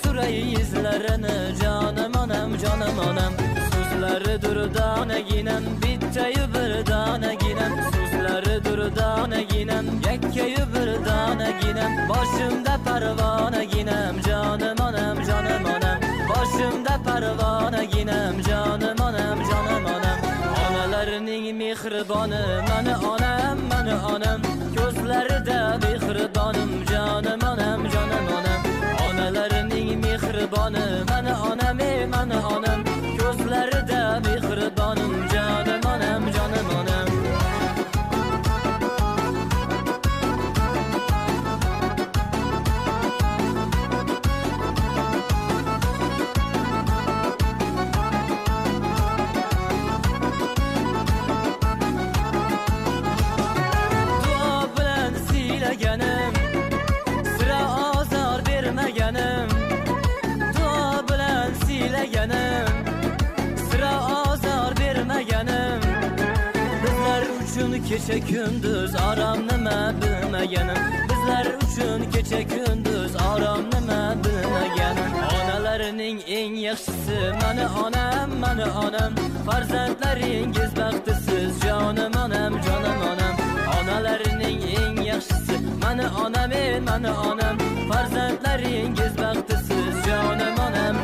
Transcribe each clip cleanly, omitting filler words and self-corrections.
suray izlarini jonim onam so'zlari durdonaginam bittayu birdonaginam so'zlari durdonaginam yakkayu birdonaginam boshimda parvonaginam jonim onam boshimda parvonaginam jonim onam onalarning mehriboni mani onam ko'zlarida mehribonim jonim onam onalarning mehriboni mani onam ko'zlarida mehribonim jonim onam sira ozor bermaganim duo bilan siylaganim sira ozor bermaganim bizlar uchun kecha kunduz orom nima bilmaganim bizlar uchun kecha kunduz orom nima bilmaganim onalarning eng yaxshisi mani onam farzandlaringiz baxtsiz jonim onam onalarning eng yaxshisi mani onam farzandlaringiz baxtsiz jonim onam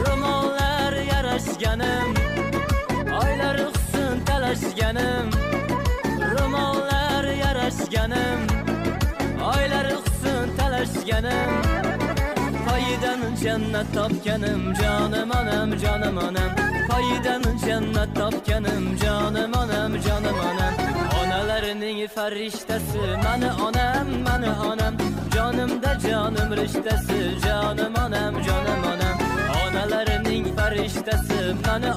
ro'mollar yarashganim oylar husn talashganim ro'mollar yarashganim oylar husn talashganim foydan jannat topganim jonim onam foydan jannat topganim jonim onam onalarning farishtasi mani onam jonimda jonim rishtasi jonim onam onalarning farishtasi mani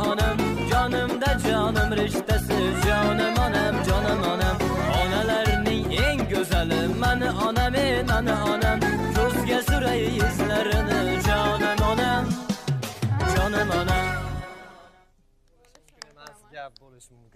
onam jonimda jonim rishtasi jonim onam onalarning eng go'zali mani onam ko'zga suray izlarini jonim onam gap bo'lishi mumkin.